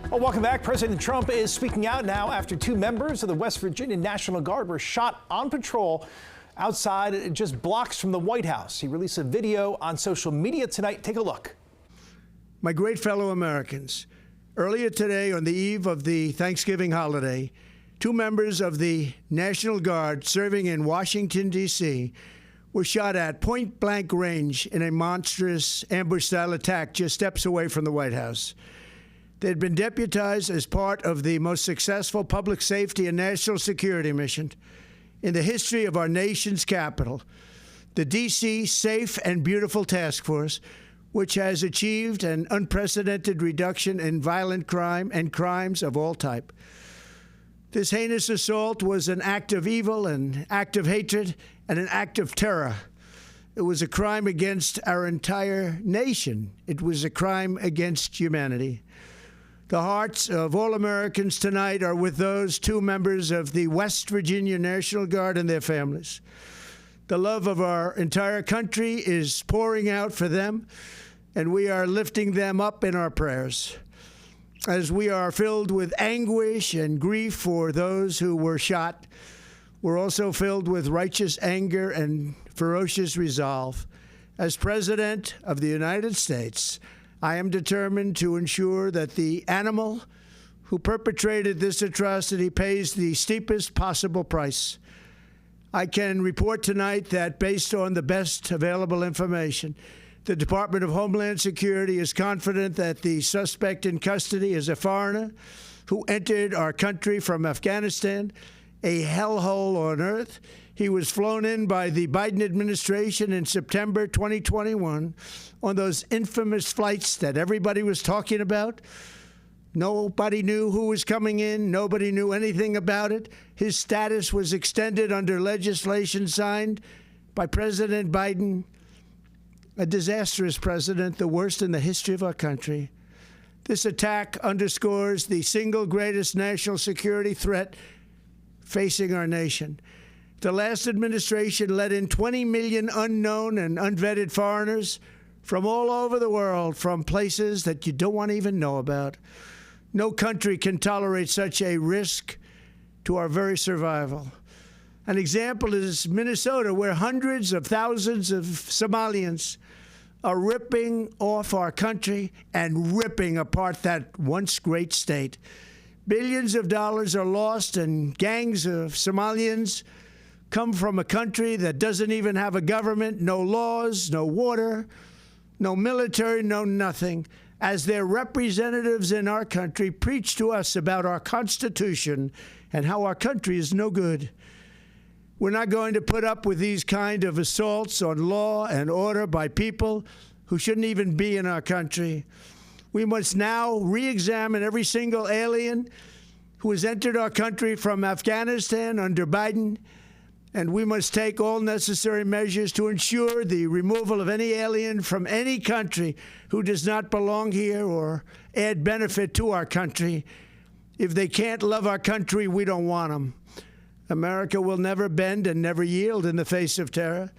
Well, welcome back. President Trump is speaking out now after two members of the West Virginia National Guard were shot on patrol outside just blocks from the White House. He released a video on social media tonight. Take a look. My great fellow Americans, earlier today on the eve of the Thanksgiving holiday, two members of the National Guard serving in Washington, D.C. were shot at point-blank range in a monstrous ambush-style attack just steps away from the White House. They had been deputized as part of the most successful public safety and national security mission in the history of our nation's capital, the D.C. Safe and Beautiful Task Force, which has achieved an unprecedented reduction in violent crime and crimes of all type. This heinous assault was an act of evil, an act of hatred, and an act of terror. It was a crime against our entire nation. It was a crime against humanity. The hearts of all Americans tonight are with those two members of the West Virginia National Guard and their families. The love of our entire country is pouring out for them, and we are lifting them up in our prayers. As we are filled with anguish and grief for those who were shot, we're also filled with righteous anger and ferocious resolve. As President of the United States, I am determined to ensure that the animal who perpetrated this atrocity pays the steepest possible price. I can report tonight that based on the best available information, the Department of Homeland Security is confident that the suspect in custody is a foreigner who entered our country from Afghanistan, a hellhole on earth. He was flown in by the Biden administration in September 2021 on those infamous flights that everybody was talking about. Nobody knew who was coming in. Nobody knew anything about it. His status was extended under legislation signed by President Biden, a disastrous president, the worst in the history of our country. This attack underscores the single greatest national security threat facing our nation. The last administration let in 20 million unknown and unvetted foreigners from all over the world, from places that you don't want to even know about. No country can tolerate such a risk to our very survival. An example is Minnesota, where hundreds of thousands of Somalians are ripping off our country and ripping apart that once great state. Billions of dollars are lost, and gangs of Somalians come from a country that doesn't even have a government, no laws, no water, no military, no nothing. As their representatives in our country preach to us about our Constitution and how our country is no good. We're not going to put up with these kind of assaults on law and order by people who shouldn't even be in our country. We must now re-examine every single alien who has entered our country from Afghanistan under Biden, and we must take all necessary measures to ensure the removal of any alien from any country who does not belong here or add benefit to our country. If they can't love our country, we don't want them. America will never bend and never yield in the face of terror.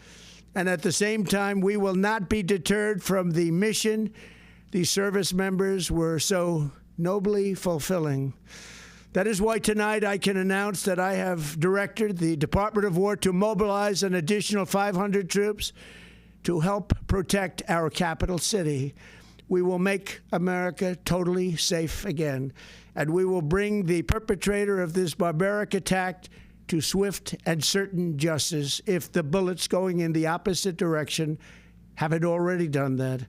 And at the same time, we will not be deterred from the mission these service members were so nobly fulfilling. That is why tonight I can announce that I have directed the Department of War to mobilize an additional 500 troops to help protect our capital city. We will make America totally safe again, and we will bring the perpetrator of this barbaric attack to swift and certain justice if the bullets going in the opposite direction haven't already done that.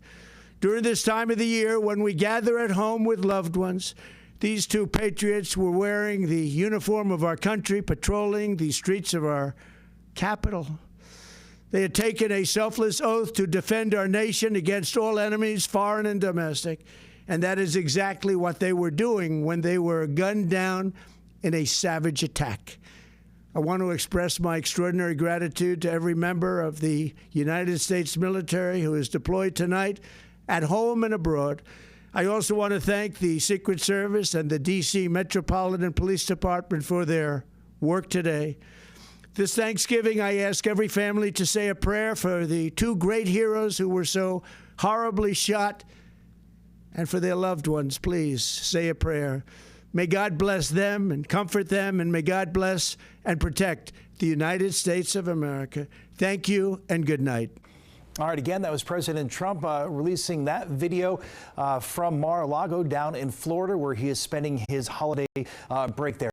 During this time of the year, when we gather at home with loved ones, these two patriots were wearing the uniform of our country, patrolling the streets of our capital. They had taken a selfless oath to defend our nation against all enemies, foreign and domestic, and that is exactly what they were doing when they were gunned down in a savage attack. I want to express my extraordinary gratitude to every member of the United States military who is deployed tonight, at home and abroad. I also want to thank the Secret Service and the D.C. Metropolitan Police Department for their work today. This Thanksgiving, I ask every family to say a prayer for the two great heroes who were so horribly shot and for their loved ones, please say a prayer. May God bless them and comfort them, and may God bless and protect the United States of America. Thank you and good night. All right, again, that was President Trump releasing that video from Mar-a-Lago down in Florida, where he is spending his holiday break there.